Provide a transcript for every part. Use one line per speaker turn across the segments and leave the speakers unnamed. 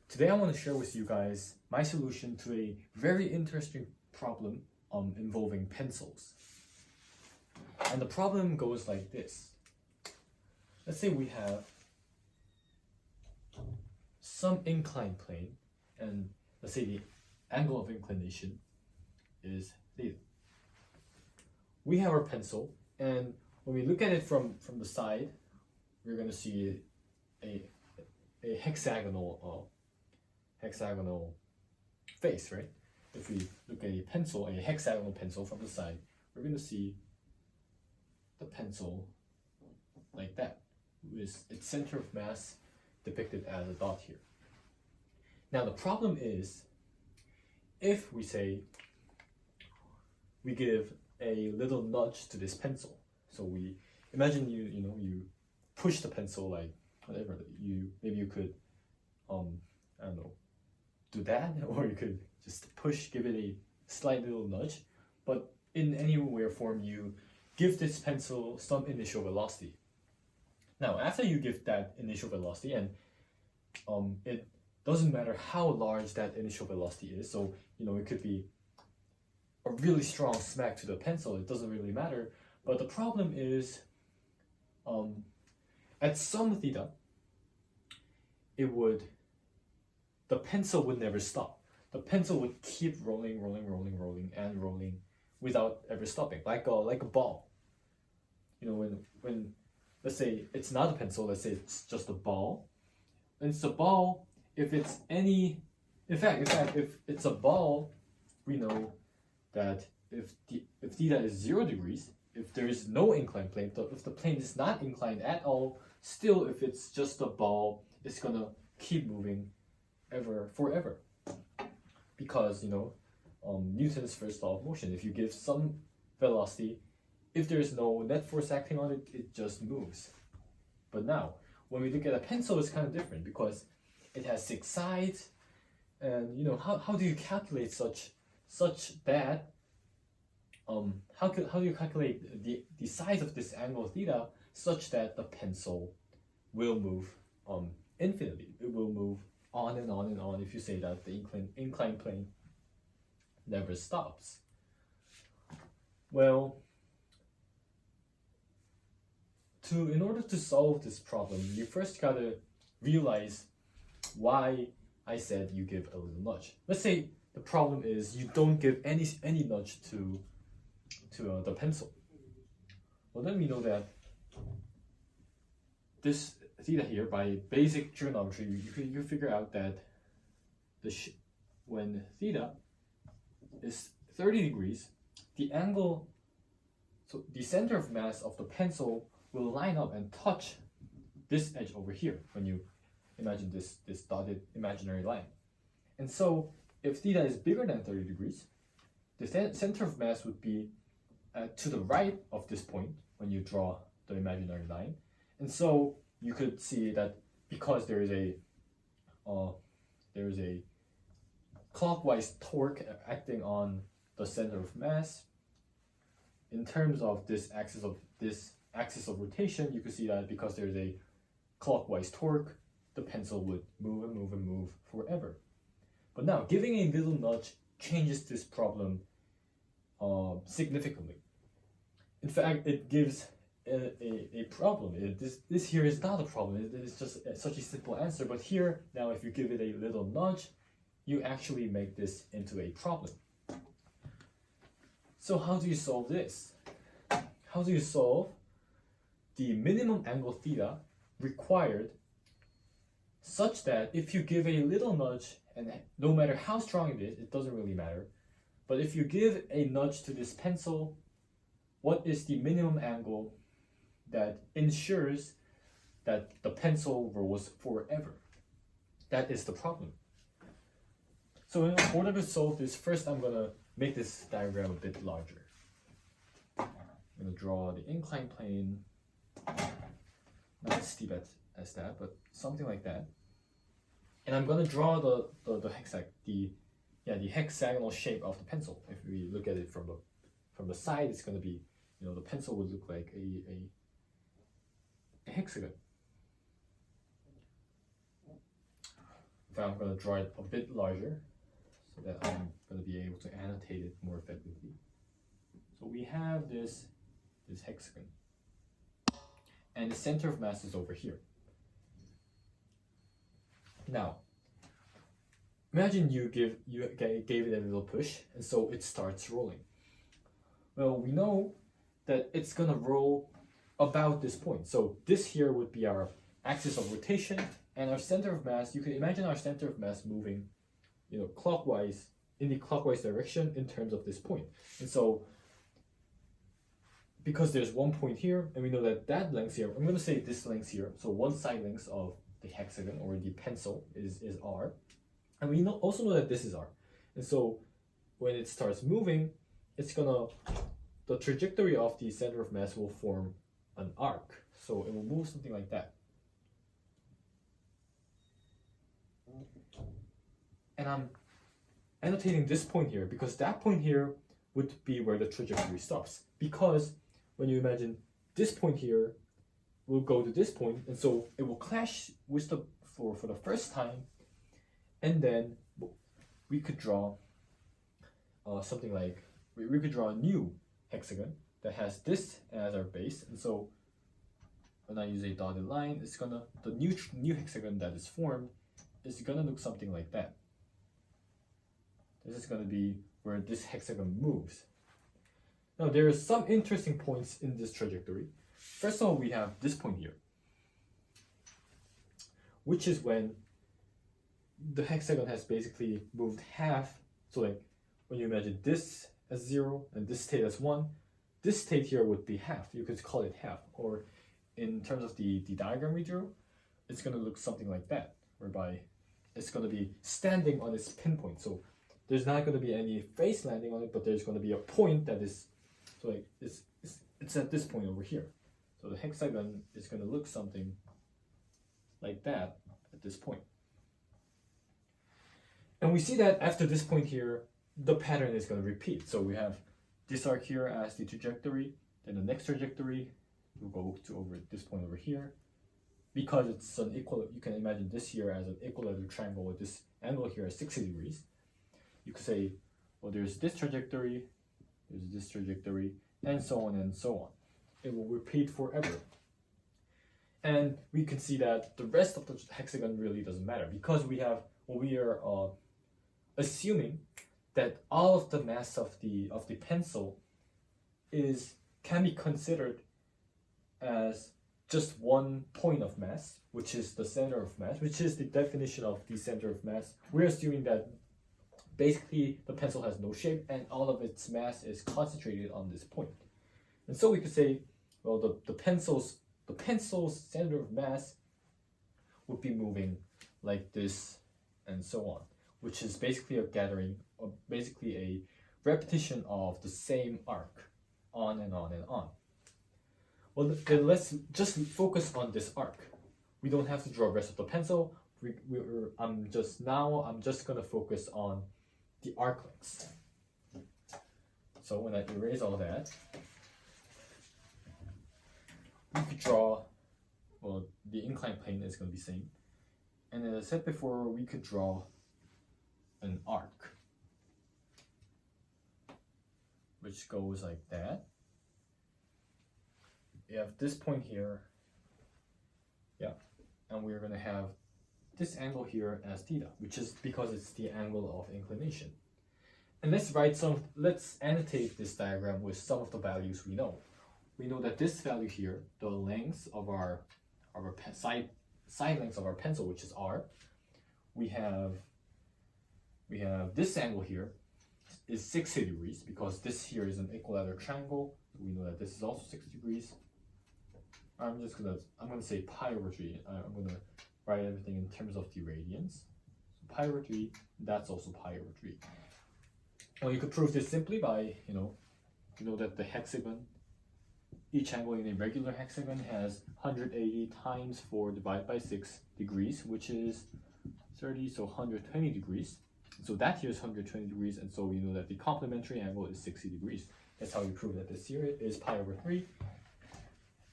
Today I want to share with you guys my solution to a very interesting problem involving pencils. And the problem goes like this. Let's say we have some inclined plane, and let's say the angle of inclination is theta. We have our pencil, and when we look at it from the side, we're going to see a hexagonal face, right? If we look at a hexagonal pencil from the side, we're going to see the pencil like that, with its center of mass depicted as a dot here. Now the problem is, if we say we give a little nudge to this pencil, so we imagine you push the pencil like whatever, maybe you could I don't know, do that, or you could just give it a slight little nudge, but in any way or form you give this pencil some initial velocity. Now after you give that initial velocity, and it doesn't matter how large that initial velocity is, so it could be a really strong smack to the pencil, it doesn't really matter, but the problem is at some theta the pencil would never stop. The pencil would keep rolling without ever stopping, like a ball. When let's say it's not a pencil, let's say it's just a ball. And it's a ball, if it's any, in fact, if it's a ball, we know that if theta is 0 degrees, if there is no inclined plane, if the plane is not inclined at all, still if it's just a ball, it's gonna keep moving forever. Because Newton's first law of motion, if you give some velocity, if there's no net force acting on it, it just moves. But now, when we look at a pencil, it's kind of different because it has 6 sides, and how do you calculate such that? How do you calculate the size of this angle theta such that the pencil will move infinitely? It will move on and on and on if you say that the inclined plane never stops. Well, in order to solve this problem, you first gotta realize why I said you give a little nudge. Let's say the problem is you don't give any nudge to the pencil. Well, then we know that this theta here, by basic trigonometry, you figure out that when theta is 30 degrees, the angle, so the center of mass of the pencil will line up and touch this edge over here when you imagine this dotted imaginary line. And so if theta is bigger than 30 degrees, the center of mass would be to the right of this point when you draw the imaginary line. And so you could see that because there is a clockwise torque acting on the center of mass, in terms of this axis of rotation, you could see that because there's a clockwise torque, the pencil would move and move forever. But now, giving a little nudge changes this problem significantly. In fact, it gives a problem. This here is not a problem. It's just such a simple answer. But here, now if you give it a little nudge, you actually make this into a problem. So how do you solve this? How do you solve the minimum angle theta required such that if you give a little nudge, and no matter how strong it is, it doesn't really matter, but if you give a nudge to this pencil, what is the minimum angle that ensures that the pencil rolls forever? That is the problem. So in order to solve this, first I'm going to make this diagram a bit larger. I'm going to draw the inclined plane, not as steep as that, but something like that. And I'm going to draw the hexagonal shape of the pencil. If we look at it from the side, it's going to be, the pencil would look like a hexagon. fact, I'm going to draw it a bit larger so that I'm going to be able to annotate it more effectively. So we have this hexagon, and the center of mass is over here. Now, imagine you gave it a little push, and so it starts rolling. Well, we know that it's gonna roll about this point. So this here would be our axis of rotation, and our center of mass. You can imagine our center of mass moving, clockwise in the clockwise direction in terms of this point. And so, because there's one point here, and we know that length here, I'm gonna say this length here. So one side length of the hexagon or the pencil is r, and we also know that this is r. And so when it starts moving, the trajectory of the center of mass will form an arc. So it will move something like that. And I'm annotating this point here because that point here would be where the trajectory stops. Because when you imagine this point here will go to this point, and so it will clash with the floor for the first time, and then we could draw something like, we could draw a new hexagon that has this as our base. And so when I use a dotted line, the new hexagon that is formed is gonna look something like that. This is gonna be where this hexagon moves. Now there are some interesting points in this trajectory. First of all, we have this point here, which is when the hexagon has basically moved half. So like when you imagine this as 0 and this state as 1, this state here would be half. You could call it half. Or in terms of the diagram we drew, it's going to look something like that, whereby it's going to be standing on its pinpoint. So there's not going to be any face landing on it, but there's going to be a point that is, so like it's at this point over here. So the hexagon is going to look something like that at this point. And we see that after this point here, the pattern is going to repeat. So we have this arc here as the trajectory, then the next trajectory will go to over this point over here. Because it's an you can imagine this here as an equilateral triangle with this angle here at 60 degrees. You could say, well, there's this trajectory, and so on and so on. It will repeat forever. And we can see that the rest of the hexagon really doesn't matter because we are assuming that all of the mass of the pencil can be considered as just one point of mass, which is the center of mass, which is the definition of the center of mass. We're assuming that basically the pencil has no shape and all of its mass is concentrated on this point. And so we could say, well, the pencil's center of mass would be moving like this and so on, which is basically a gathering, or basically a repetition of the same arc, on and on and on. Well, then let's just focus on this arc. We don't have to draw the rest of the pencil. I'm just gonna focus on the arc lengths. So when I erase all that, we could draw, well, the inclined plane is gonna be same. And as I said before, we could draw an arc, which goes like that. You have this point here, yeah, and we're gonna have this angle here as theta, which is because it's the angle of inclination. And let's annotate this diagram with some of the values we know. We know that this value here, the length of our side length of our pencil, which is r, we have this angle here is 60 degrees because this here is an equilateral triangle. We know that this is also 60 degrees. I'm gonna say pi over 3. I'm gonna write everything in terms of the radians. So pi over 3, that's also pi over 3. Well, you could prove this simply by, you know that the hexagon, each angle in a regular hexagon has 180 times 4 divided by 6 degrees, which is 30, so 120 degrees. So that here is 120 degrees, and so we know that the complementary angle is 60 degrees. That's how we prove that this here is pi over 3.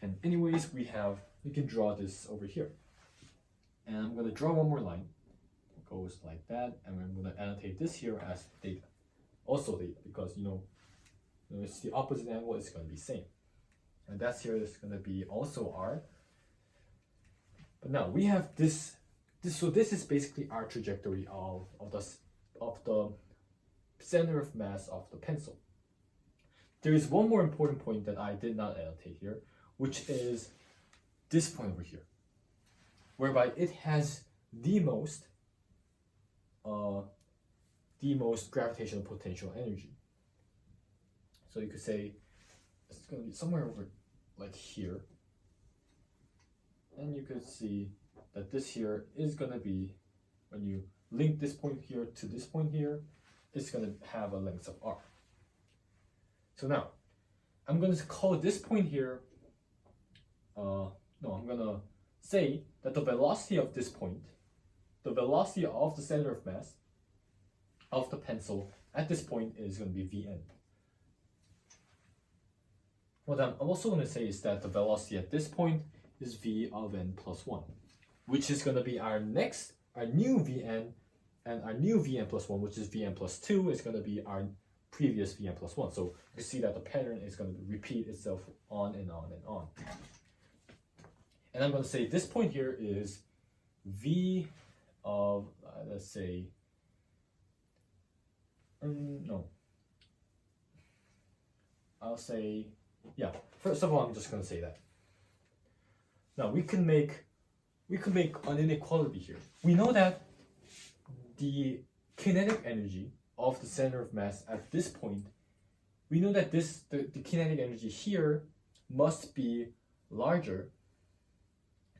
And anyways, we can draw this over here. And I'm going to draw one more line. Go goes like that, and I'm going to annotate this here as theta, also theta, because it's the opposite angle, it's going to be same, and that's here is going to be also r. But now we have this. So this is basically our trajectory of the center of mass of the pencil. There is one more important point that I did not annotate here, which is this point over here, whereby it has the most gravitational potential energy. So you could say it's going to be somewhere over like here, and you could see that this here is going to be, when you link this point here to this point here, it's going to have a length of r. So now I'm going to call this point here, I'm going to say that the velocity of this point, the velocity of the center of mass of the pencil at this point is going to be Vn. What I'm also going to say is that the velocity at this point is V of n plus 1, which is going to be our new Vn, and our new Vn plus 1, which is Vn plus 2, is going to be our previous Vn plus 1. So you see that the pattern is going to repeat itself on and on and on. And I'm going to say this point here is V of, let's say, I'll say, yeah, first of all, I'm just going to say that. Now we can make an inequality here. We know that the kinetic energy of the center of mass at this point, we know that the kinetic energy here must be larger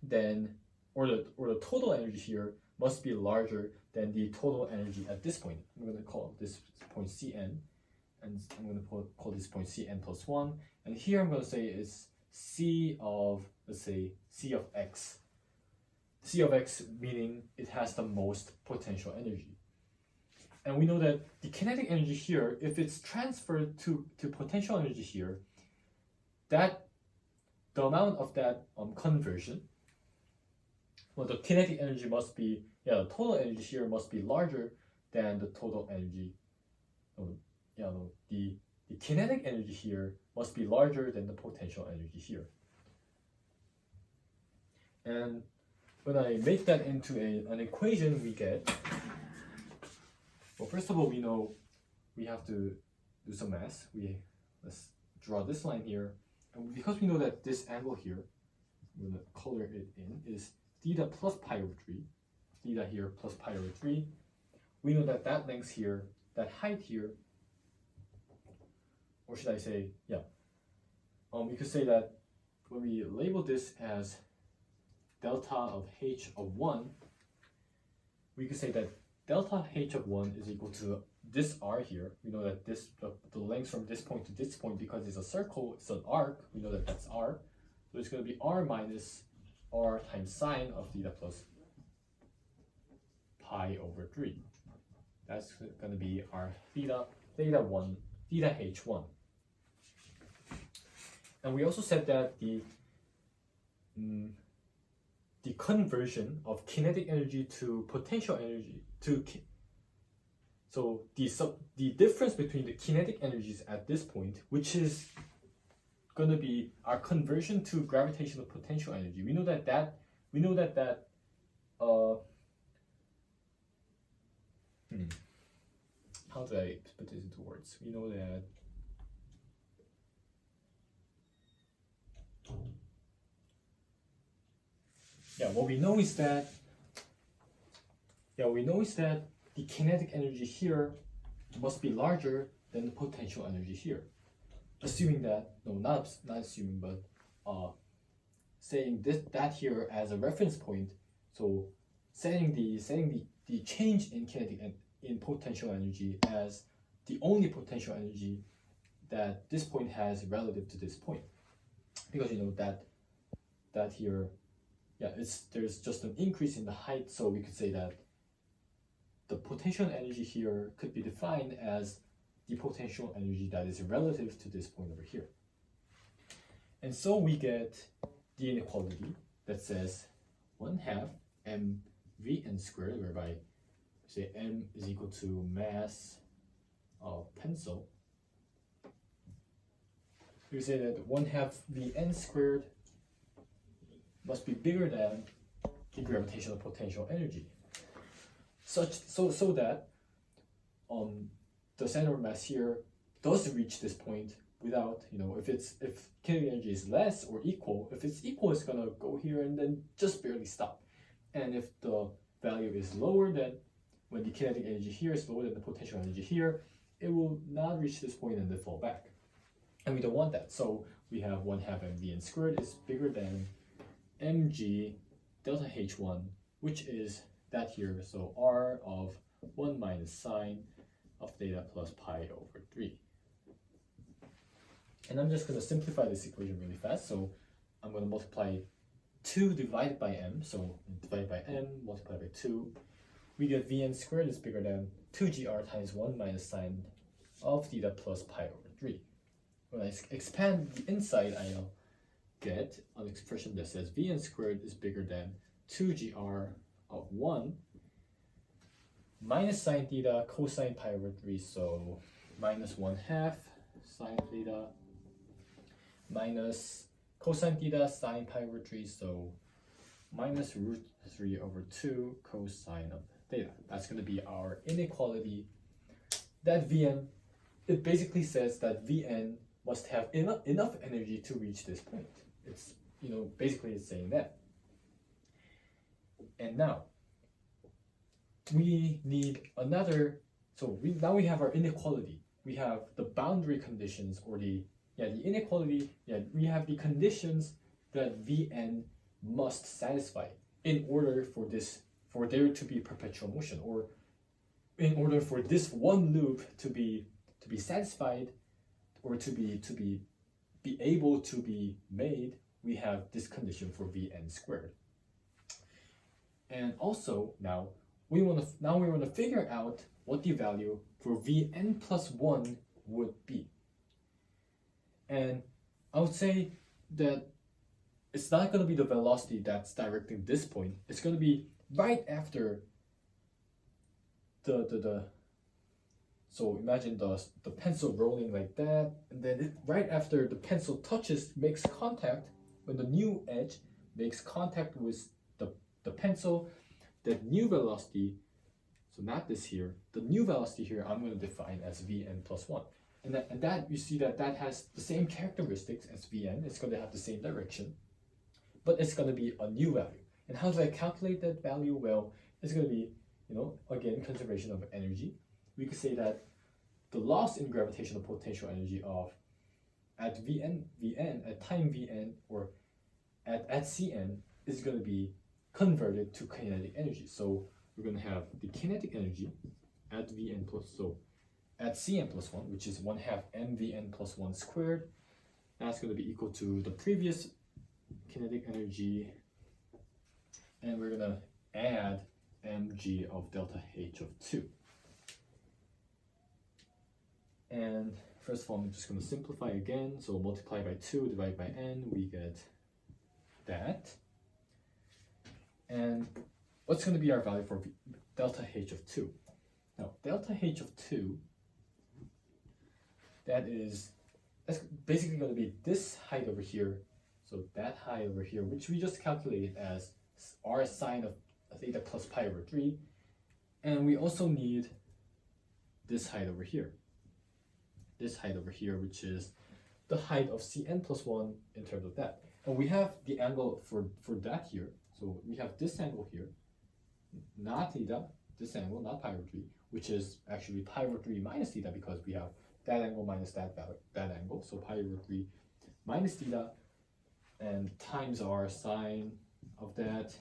than, or the total energy here must be larger than the total energy at this point. I'm going to call this point Cn, and I'm going to call this point Cn plus 1, and here I'm going to say it's C of, let's say, C of x. C of x meaning it has the most potential energy. And we know that the kinetic energy here, if it's transferred to potential energy here, that the amount of that conversion, well, the kinetic energy must be, the total energy here must be larger than the total energy. The kinetic energy here must be larger than the potential energy here. And when I make that into an equation, we get, well, first of all, we know we have to do some math. Let's draw this line here, and because we know that this angle here, I'm going to color it in, is theta plus pi over 3, theta here plus pi over 3. We know that that length here, that height here, or should I say, we could say that when we label this as delta of h of 1, we could say that delta h of 1 is equal to this r here. We know that the length from this point to this point, because it's a circle, it's an arc, we know that that's r. So it's going to be r minus r times sine of theta plus pi over 3. That's going to be our theta h1. And we also said that the conversion of kinetic energy to potential energy so the difference between the kinetic energies at this point, which is going to be our conversion to gravitational potential energy. We know that how do I put this into words? We know that what we know is that the kinetic energy here must be larger than the potential energy here. Assuming that, not assuming, but saying that here as a reference point. So setting the change in kinetic and in potential energy as the only potential energy that this point has relative to this point, because you know that here, there's just an increase in the height, so we could say that the potential energy here could be defined as the potential energy that is relative to this point over here. And so we get the inequality that says 1/2 mvn squared, whereby say m is equal to mass of pencil, we say that 1/2 Vn squared must be bigger than the gravitational potential energy, so that the center of mass here does reach this point without, if kinetic energy is less or equal, if it's equal, it's gonna go here and then just barely stop. And if the value is lower than, when the kinetic energy here is lower than the potential energy here, it will not reach this point and then fall back. And we don't want that. So we have 1/2 mvn squared is bigger than mg delta h1, which is that here. So r of 1 minus sine of theta plus pi over 3. And I'm just going to simplify this equation really fast. So I'm going to multiply 2 divided by m. So divided by m, multiplied by 2. We get Vn squared is bigger than 2gr times 1 minus sine of theta plus pi over 3. When I expand the inside, I'll get an expression that says Vn squared is bigger than 2gr of 1 minus sine theta cosine pi over 3. So minus 1/2 sine theta minus cosine theta sine pi over 3. So minus root 3 over 2 cosine of theta. That's going to be our inequality. That Vn, it basically says that Vn must have enough energy to reach this point. It's, basically it's saying that. And now we need another, now we have our inequality. We have the boundary conditions, or the inequality, we have the conditions that Vn must satisfy in order for there to be perpetual motion, or in order for this one loop to be satisfied, or to be able to be made, we have this condition for Vn squared. And also now we want to figure out what the value for Vn plus 1 would be. And I would say that it's not going to be the velocity that's directing this point. It's going to be right after so imagine the pencil rolling like that, and then right after the pencil makes contact, when the new edge makes contact with the pencil, that new velocity, so not this here, the new velocity here, I'm going to define as Vn plus 1. And that you see that has the same characteristics as Vn. It's going to have the same direction, but it's going to be a new value. And how do I calculate that value? Well, it's going to be, again, conservation of energy. We could say that the loss in gravitational potential energy at time Vn, or at Cn, is going to be converted to kinetic energy. So we're going to have the kinetic energy at Vn plus, so at Cn plus 1, which is 1/2 mvn plus 1 squared. That's going to be equal to the previous kinetic energy, and we're going to add mg of delta h of 2. And first of all, I'm just going to simplify again. So multiply by 2 divided by n, we get that. And what's going to be our value for delta h of 2? Now, delta h of 2, that's basically going to be this height over here. So that height over here, which we just calculated as r sine of theta plus pi over 3. And we also need this height over here. This height over here, which is the height of Cn plus 1 in terms of that. And we have the angle for that here. So we have this angle here, not theta, this angle, not pi over 3, which is actually pi over 3 minus theta, because we have that angle minus that angle. So pi over 3 minus theta, and times r sine of that.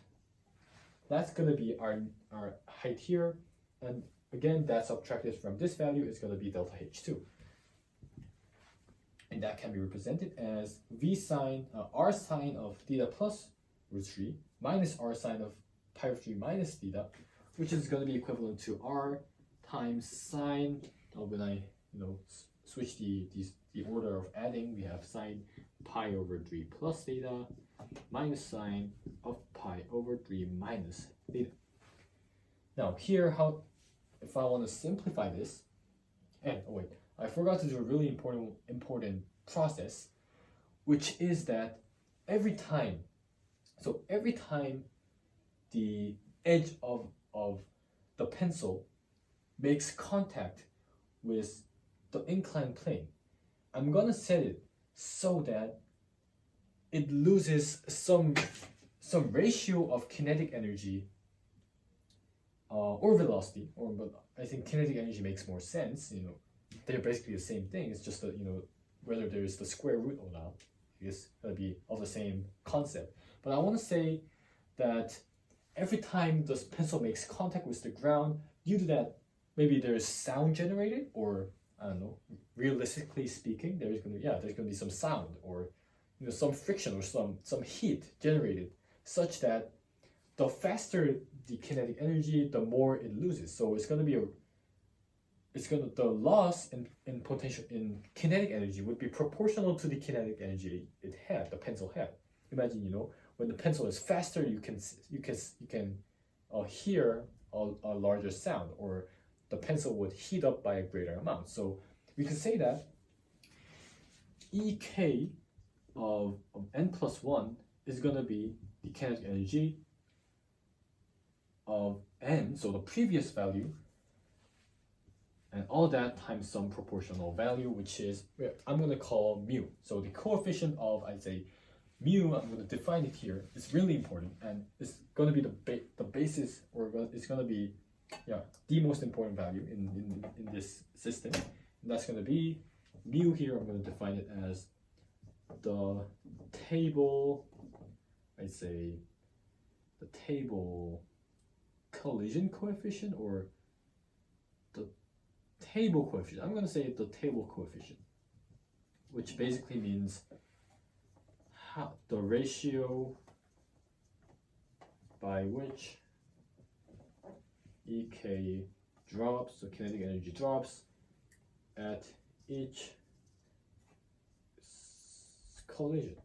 That's going to be our height here. And again, that's subtracted from this value is going to be delta h2. And that can be represented as r sine of theta plus root 3 minus r sine of pi over 3 minus theta, which is going to be equivalent to r times sine. When I switch the order of adding, we have sine pi over 3 plus theta minus sine of pi over 3 minus theta. Now here, if I want to simplify this, and oh wait, I forgot to do a really important process, which is that every time the edge of the pencil makes contact with the inclined plane, I'm gonna set it so that it loses some ratio of kinetic energy or velocity, but I think kinetic energy makes more sense. They're basically the same thing. It's just that whether there's the square root or not, I guess that'll be all the same concept. But I want to say that every time the pencil makes contact with the ground, due to that, maybe there's sound generated, or I don't know. Realistically speaking, there's gonna be some sound, or some friction, or some heat generated, such that the faster the kinetic energy, the more it loses. So the loss in potential in kinetic energy would be proportional to the kinetic energy the pencil had. Imagine, when the pencil is faster, you can hear a larger sound, or the pencil would heat up by a greater amount. So we could say that EK of n plus 1 is going to be the kinetic energy of n, so the previous value, and all that times some proportional value, which is, I'm going to call mu. So the coefficient of, I'd say, mu, I'm going to define it here. It's really important, and it's going to be the basis, or it's going to be the most important value in this system. And that's going to be mu here. I'm going to define it as the table, I'd say, the table collision coefficient, or the table coefficient. I'm going to say the table coefficient, which basically means the ratio by which EK drops, so kinetic energy drops at each collision.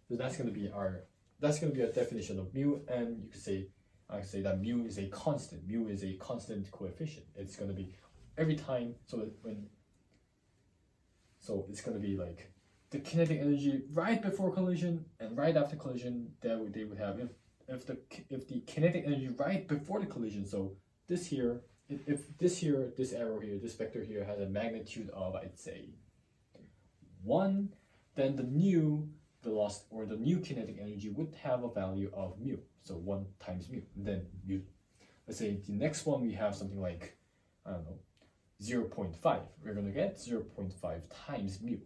So that's going to be our definition of mu, and I could say that mu is a constant. Mu is a constant coefficient. It's going to be every time. So it's going to be like the kinetic energy right before collision and right after collision that they would have if the kinetic energy right before the collision. So this arrow here, this vector here has a magnitude of, I'd say, 1, then the new velocity, or the new kinetic energy, would have a value of mu. So 1 times mu. And then let's say the next one we have something like, I don't know, 0.5. We're going to get 0.5 times mu.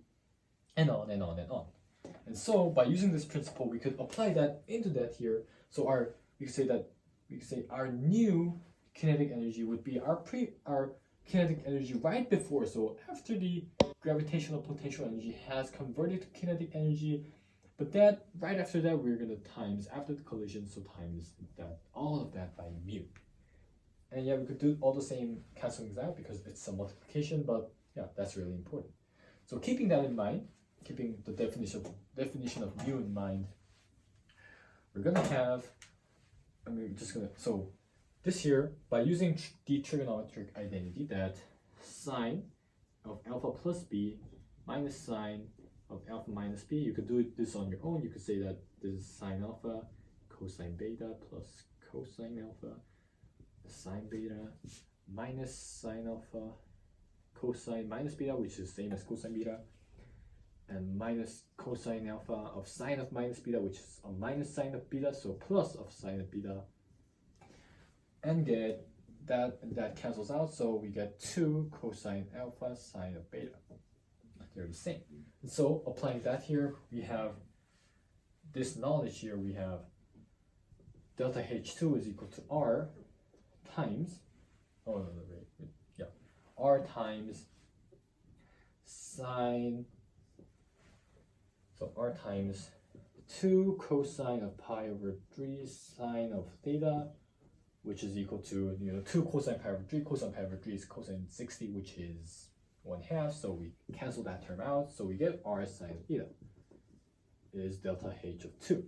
And on and on and on. And so by using this principle, we could apply that into that here. So we could say our new kinetic energy would be our kinetic energy right before. So after the gravitational potential energy has converted to kinetic energy, but that right after that we're gonna times after the collision, so times that, all of that by mu. And we could do all the same cancelings out because it's a multiplication, but that's really important. So keeping that in mind, keeping the definition of mu in mind, we're gonna have, so this here, by using the trigonometric identity that sine of alpha plus b minus sine of alpha minus b, you could do this on your own. You could say that this is sine alpha cosine beta plus cosine alpha sine beta minus sine alpha cosine minus beta, which is the same as cosine beta, and minus cosine alpha of sine of minus beta, which is a minus sine of beta, so plus of sine of beta, and get that, and that cancels out, so we get 2 cosine alpha sine of beta. They're the same. And so applying that here, we have this knowledge here. We have delta H2 is equal to R times, R times sine, so R times 2 cosine of pi over 3 sine of theta, which is equal to 2 cosine pi over 3. Cosine pi over 3 is cosine 60, which is 1/2. So we cancel that term out. So we get R sine of theta is delta H of 2.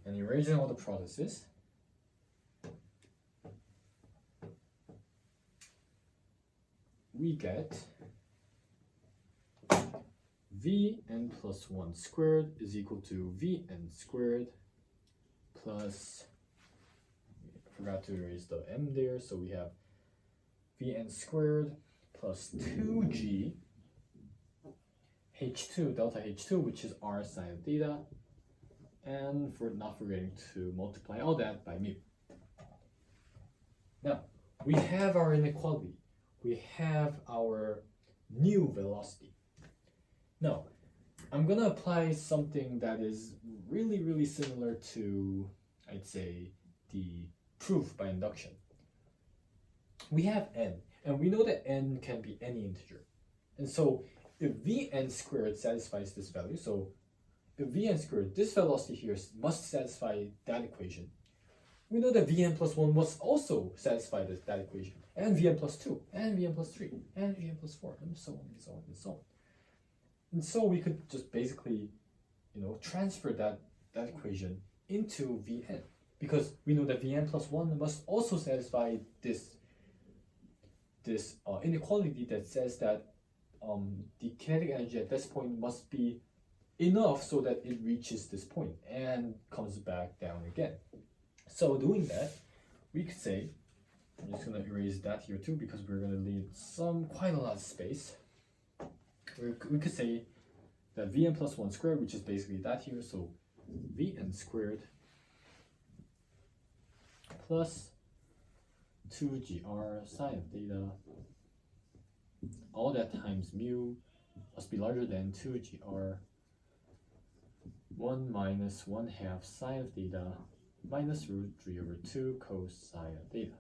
And erasing all the processes, we get Vn plus 1 squared is equal to Vn squared plus, I forgot to erase the m there, so we have Vn squared plus 2g h2, delta h2, which is r sine of theta, and for not forgetting to multiply all that by mu. Now, we have our inequality. We have our new velocity. Now, I'm gonna apply something that is really similar to, I'd say, the proof by induction. We have n, and we know that n can be any integer. And so if Vn squared satisfies this value, so if Vn squared, this velocity here must satisfy that equation. We know that Vn plus 1 must also satisfy that equation, and Vn plus 2, and Vn plus 3, and Vn plus 4, and so on, and so on, and so on. And so we could just basically, transfer that equation into Vn, because we know that Vn plus 1 must also satisfy this inequality that says that the kinetic energy at this point must be enough so that it reaches this point and comes back down again. So doing that, we could say, I'm just going to erase that here too because we're going to leave quite a lot of space. We could say that Vn plus 1 squared, which is basically that here, so Vn squared plus 2gr sine of theta, all that times mu must be larger than 2gr 1 minus 1/2 sine of theta minus root 3 over 2 cosine of theta.